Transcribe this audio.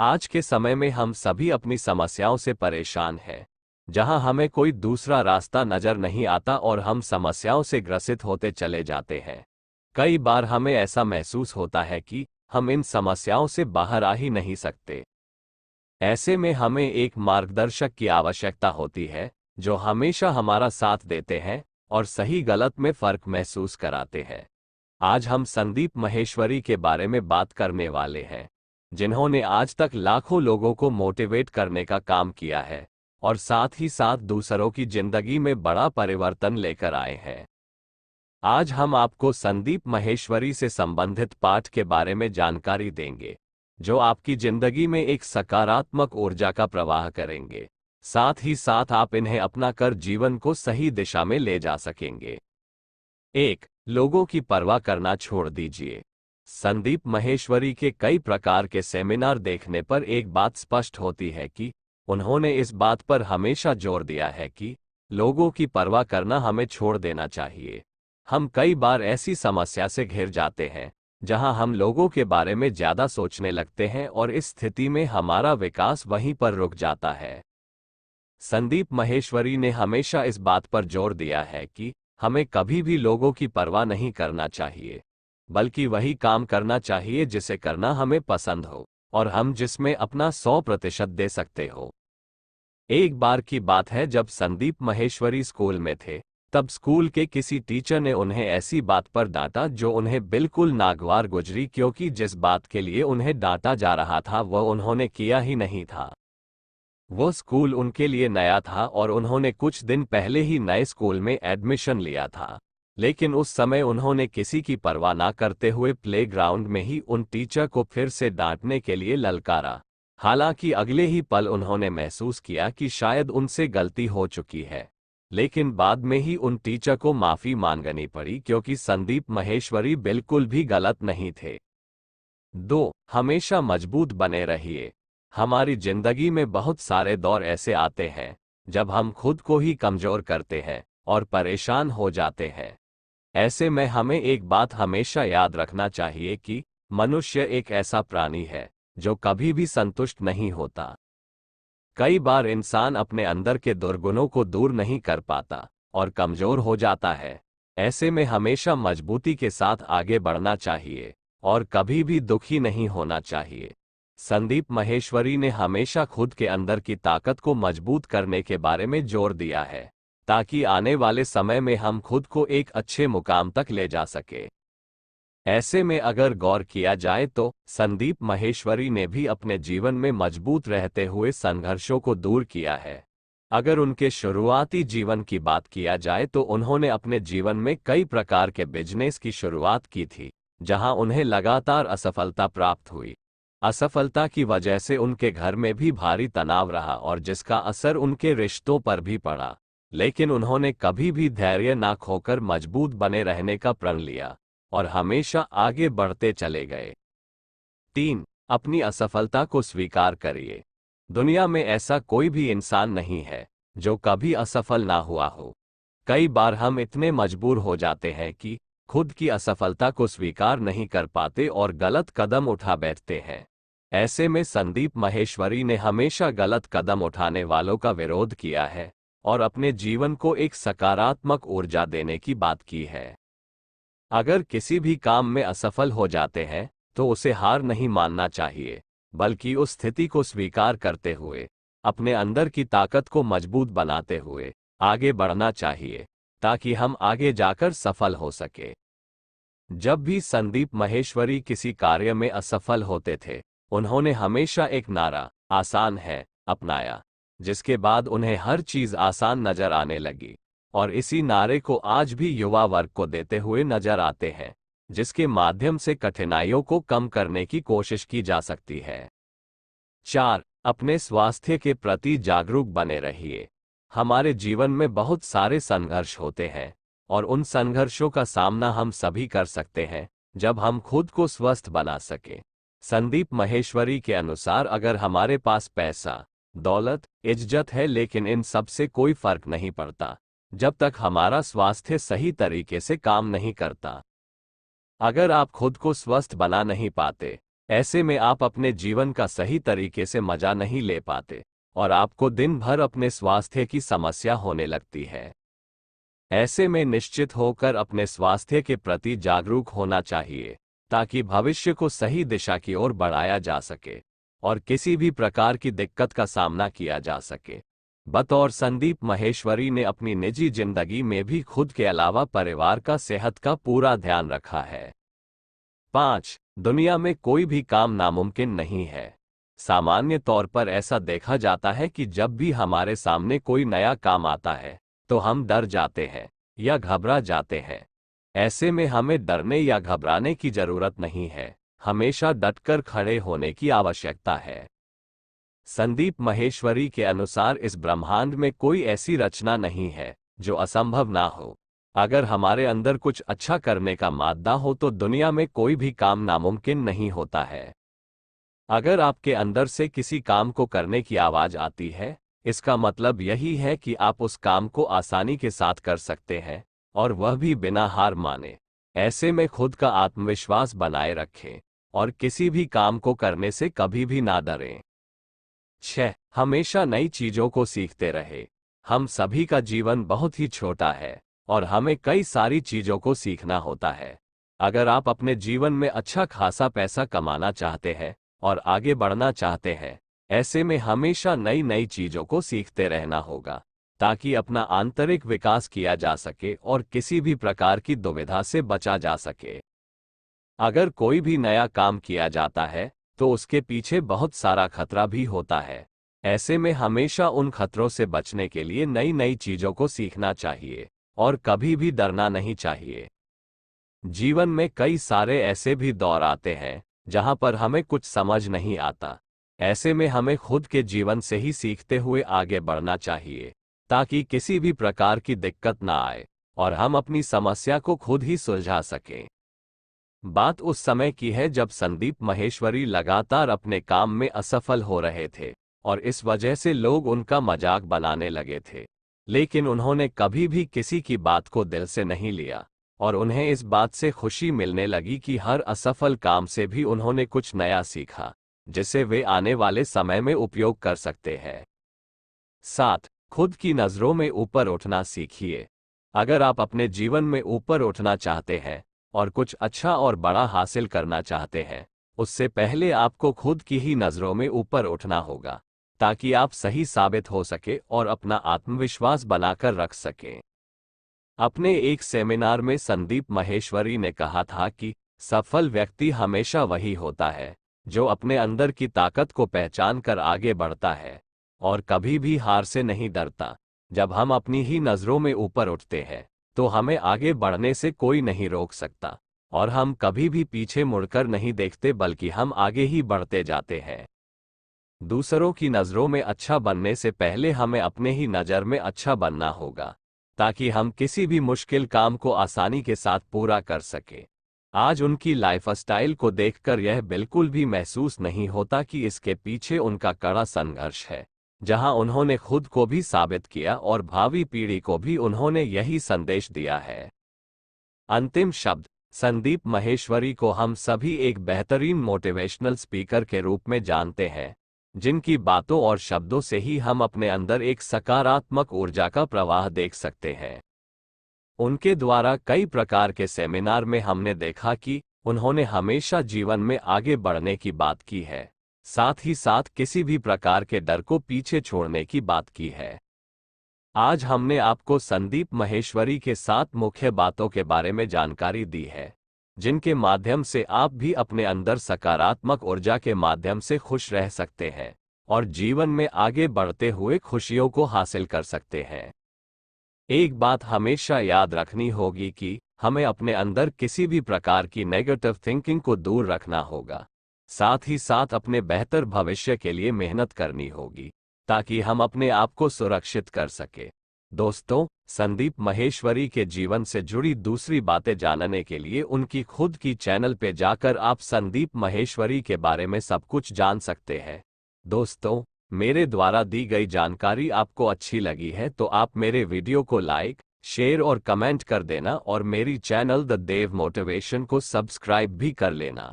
आज के समय में हम सभी अपनी समस्याओं से परेशान हैं। जहां हमें कोई दूसरा रास्ता नजर नहीं आता और हम समस्याओं से ग्रसित होते चले जाते हैं। कई बार हमें ऐसा महसूस होता है कि हम इन समस्याओं से बाहर आ ही नहीं सकते। ऐसे में हमें एक मार्गदर्शक की आवश्यकता होती है, जो हमेशा हमारा साथ देते हैं और सही गलत में फर्क महसूस कराते हैं। आज हम संदीप माहेश्वरी के बारे में बात करने वाले हैं, जिन्होंने आज तक लाखों लोगों को मोटिवेट करने का काम किया है और साथ ही साथ दूसरों की जिंदगी में बड़ा परिवर्तन लेकर आए हैं। आज हम आपको संदीप माहेश्वरी से संबंधित पाठ के बारे में जानकारी देंगे, जो आपकी जिंदगी में एक सकारात्मक ऊर्जा का प्रवाह करेंगे। साथ ही साथ आप इन्हें अपना कर जीवन को सही दिशा में ले जा सकेंगे। 1. लोगों की परवाह करना छोड़ दीजिए। संदीप माहेश्वरी के कई प्रकार के सेमिनार देखने पर एक बात स्पष्ट होती है कि उन्होंने इस बात पर हमेशा जोर दिया है कि लोगों की परवाह करना हमें छोड़ देना चाहिए। हम कई बार ऐसी समस्या से घिर जाते हैं जहां हम लोगों के बारे में ज्यादा सोचने लगते हैं और इस स्थिति में हमारा विकास वहीं पर रुक जाता है। संदीप माहेश्वरी ने हमेशा इस बात पर जोर दिया है कि हमें कभी भी लोगों की परवाह नहीं करना चाहिए, बल्कि वही काम करना चाहिए जिसे करना हमें पसंद हो और हम जिसमें अपना 100% दे सकते हो। एक बार की बात है, जब संदीप माहेश्वरी स्कूल में थे, तब स्कूल के किसी टीचर ने उन्हें ऐसी बात पर डांटा जो उन्हें बिल्कुल नागवार गुजरी, क्योंकि जिस बात के लिए उन्हें डांटा जा रहा था वह उन्होंने किया ही नहीं था। वो स्कूल उनके लिए नया था और उन्होंने कुछ दिन पहले ही नए स्कूल में एडमिशन लिया था, लेकिन उस समय उन्होंने किसी की परवाह ना करते हुए प्लेग्राउंड में ही उन टीचर को फिर से डांटने के लिए ललकारा। हालांकि अगले ही पल उन्होंने महसूस किया कि शायद उनसे गलती हो चुकी है, लेकिन बाद में ही उन टीचर को माफी मांगनी पड़ी, क्योंकि संदीप माहेश्वरी बिल्कुल भी गलत नहीं थे। 2. हमेशा मजबूत बने रहिए। हमारी जिंदगी में बहुत सारे दौर ऐसे आते हैं जब हम खुद को ही कमजोर करते हैं और परेशान हो जाते हैं। ऐसे में हमें एक बात हमेशा याद रखना चाहिए कि मनुष्य एक ऐसा प्राणी है जो कभी भी संतुष्ट नहीं होता। कई बार इंसान अपने अंदर के दुर्गुणों को दूर नहीं कर पाता और कमजोर हो जाता है। ऐसे में हमेशा मजबूती के साथ आगे बढ़ना चाहिए और कभी भी दुखी नहीं होना चाहिए। संदीप माहेश्वरी ने हमेशा खुद के अंदर की ताकत को मजबूत करने के बारे में जोर दिया है, ताकि आने वाले समय में हम खुद को एक अच्छे मुकाम तक ले जा सके। ऐसे में अगर गौर किया जाए तो संदीप माहेश्वरी ने भी अपने जीवन में मजबूत रहते हुए संघर्षों को दूर किया है। अगर उनके शुरुआती जीवन की बात किया जाए तो उन्होंने अपने जीवन में कई प्रकार के बिजनेस की शुरुआत की थी, जहां उन्हें लगातार असफलता प्राप्त हुई। असफलता की वजह से उनके घर में भी भारी तनाव रहा और जिसका असर उनके रिश्तों पर भी पड़ा, लेकिन उन्होंने कभी भी धैर्य ना खोकर मजबूत बने रहने का प्रण लिया और हमेशा आगे बढ़ते चले गए। 3. अपनी असफलता को स्वीकार करिए। दुनिया में ऐसा कोई भी इंसान नहीं है जो कभी असफल ना हुआ हो। कई बार हम इतने मजबूर हो जाते हैं कि खुद की असफलता को स्वीकार नहीं कर पाते और गलत कदम उठा बैठते हैं। ऐसे में संदीप माहेश्वरी ने हमेशा गलत कदम उठाने वालों का विरोध किया है और अपने जीवन को एक सकारात्मक ऊर्जा देने की बात की है। अगर किसी भी काम में असफल हो जाते हैं तो उसे हार नहीं मानना चाहिए, बल्कि उस स्थिति को स्वीकार करते हुए अपने अंदर की ताकत को मजबूत बनाते हुए आगे बढ़ना चाहिए, ताकि हम आगे जाकर सफल हो सके। जब भी संदीप माहेश्वरी किसी कार्य में असफल होते थे, उन्होंने हमेशा एक नारा "आसान है" अपनाया, जिसके बाद उन्हें हर चीज आसान नजर आने लगी और इसी नारे को आज भी युवा वर्ग को देते हुए नजर आते हैं, जिसके माध्यम से कठिनाइयों को कम करने की कोशिश की जा सकती है। 4. अपने स्वास्थ्य के प्रति जागरूक बने रहिए। हमारे जीवन में बहुत सारे संघर्ष होते हैं और उन संघर्षों का सामना हम सभी कर सकते हैं जब हम खुद को स्वस्थ बना सके। संदीप माहेश्वरी के अनुसार अगर हमारे पास पैसा, दौलत, इज्जत है, लेकिन इन सब से कोई फर्क नहीं पड़ता जब तक हमारा स्वास्थ्य सही तरीके से काम नहीं करता। अगर आप खुद को स्वस्थ बना नहीं पाते ऐसे में आप अपने जीवन का सही तरीके से मजा नहीं ले पाते और आपको दिन भर अपने स्वास्थ्य की समस्या होने लगती है। ऐसे में निश्चित होकर अपने स्वास्थ्य के प्रति जागरूक होना चाहिए ताकि भविष्य को सही दिशा की ओर बढ़ाया जा सके और किसी भी प्रकार की दिक्कत का सामना किया जा सके। बतौर संदीप माहेश्वरी ने अपनी निजी जिंदगी में भी खुद के अलावा परिवार का सेहत का पूरा ध्यान रखा है। 5. दुनिया में कोई भी काम नामुमकिन नहीं है। सामान्य तौर पर ऐसा देखा जाता है कि जब भी हमारे सामने कोई नया काम आता है तो हम डर जाते हैं या घबरा जाते हैं। ऐसे में हमें डरने या घबराने की जरूरत नहीं है, हमेशा डटकर खड़े होने की आवश्यकता है। संदीप माहेश्वरी के अनुसार इस ब्रह्मांड में कोई ऐसी रचना नहीं है जो असंभव ना हो। अगर हमारे अंदर कुछ अच्छा करने का मादा हो तो दुनिया में कोई भी काम नामुमकिन नहीं होता है। अगर आपके अंदर से किसी काम को करने की आवाज आती है, इसका मतलब यही है कि आप उस काम को आसानी के साथ कर सकते हैं और वह भी बिना हार माने। ऐसे में खुद का आत्मविश्वास बनाए रखें और किसी भी काम को करने से कभी भी ना डरें। 6. हमेशा नई चीजों को सीखते रहे। हम सभी का जीवन बहुत ही छोटा है और हमें कई सारी चीजों को सीखना होता है। अगर आप अपने जीवन में अच्छा खासा पैसा कमाना चाहते हैं और आगे बढ़ना चाहते हैं, ऐसे में हमेशा नई नई चीजों को सीखते रहना होगा ताकि अपना आंतरिक विकास किया जा सके और किसी भी प्रकार की दुविधा से बचा जा सके। अगर कोई भी नया काम किया जाता है तो उसके पीछे बहुत सारा खतरा भी होता है। ऐसे में हमेशा उन खतरों से बचने के लिए नई नई चीजों को सीखना चाहिए और कभी भी डरना नहीं चाहिए। जीवन में कई सारे ऐसे भी दौर आते हैं जहां पर हमें कुछ समझ नहीं आता। ऐसे में हमें खुद के जीवन से ही सीखते हुए आगे बढ़ना चाहिए ताकि किसी भी प्रकार की दिक्कत ना आए और हम अपनी समस्या को खुद ही सुलझा सकें। बात उस समय की है जब संदीप माहेश्वरी लगातार अपने काम में असफल हो रहे थे और इस वजह से लोग उनका मजाक बनाने लगे थे, लेकिन उन्होंने कभी भी किसी की बात को दिल से नहीं लिया और उन्हें इस बात से खुशी मिलने लगी कि हर असफल काम से भी उन्होंने कुछ नया सीखा जिसे वे आने वाले समय में उपयोग कर सकते हैं। 7. खुद की नज़रों में ऊपर उठना सीखिए। अगर आप अपने जीवन में ऊपर उठना चाहते हैं और कुछ अच्छा और बड़ा हासिल करना चाहते हैं, उससे पहले आपको खुद की ही नज़रों में ऊपर उठना होगा ताकि आप सही साबित हो सके और अपना आत्मविश्वास बनाकर रख सकें। अपने एक सेमिनार में संदीप माहेश्वरी ने कहा था कि सफल व्यक्ति हमेशा वही होता है जो अपने अंदर की ताकत को पहचान कर आगे बढ़ता है और कभी भी हार से नहीं डरता। जब हम अपनी ही नज़रों में ऊपर उठते हैं तो हमें आगे बढ़ने से कोई नहीं रोक सकता और हम कभी भी पीछे मुड़कर नहीं देखते बल्कि हम आगे ही बढ़ते जाते हैं। दूसरों की नज़रों में अच्छा बनने से पहले हमें अपने ही नज़र में अच्छा बनना होगा ताकि हम किसी भी मुश्किल काम को आसानी के साथ पूरा कर सकें। आज उनकी लाइफस्टाइल को देखकर यह बिल्कुल भी महसूस नहीं होता कि इसके पीछे उनका कड़ा संघर्ष है, जहां उन्होंने खुद को भी साबित किया और भावी पीढ़ी को भी उन्होंने यही संदेश दिया है। अंतिम शब्द, संदीप माहेश्वरी को हम सभी एक बेहतरीन मोटिवेशनल स्पीकर के रूप में जानते हैं, जिनकी बातों और शब्दों से ही हम अपने अंदर एक सकारात्मक ऊर्जा का प्रवाह देख सकते हैं। उनके द्वारा कई प्रकार के सेमिनार में हमने देखा कि उन्होंने हमेशा जीवन में आगे बढ़ने की बात की है, साथ ही साथ किसी भी प्रकार के डर को पीछे छोड़ने की बात की है। आज हमने आपको संदीप माहेश्वरी के 7 मुख्य बातों के बारे में जानकारी दी है, जिनके माध्यम से आप भी अपने अंदर सकारात्मक ऊर्जा के माध्यम से खुश रह सकते हैं और जीवन में आगे बढ़ते हुए खुशियों को हासिल कर सकते हैं। एक बात हमेशा याद रखनी होगी कि हमें अपने अंदर किसी भी प्रकार की नेगेटिव थिंकिंग को दूर रखना होगा, साथ ही साथ अपने बेहतर भविष्य के लिए मेहनत करनी होगी ताकि हम अपने आप को सुरक्षित कर सके। दोस्तों, संदीप माहेश्वरी के जीवन से जुड़ी दूसरी बातें जानने के लिए उनकी खुद की चैनल पे जाकर आप संदीप माहेश्वरी के बारे में सब कुछ जान सकते हैं। दोस्तों, मेरे द्वारा दी गई जानकारी आपको अच्छी लगी है तो आप मेरे वीडियो को लाइक, शेयर और कमेंट कर देना और मेरी चैनल द देव मोटिवेशन को सब्सक्राइब भी कर लेना।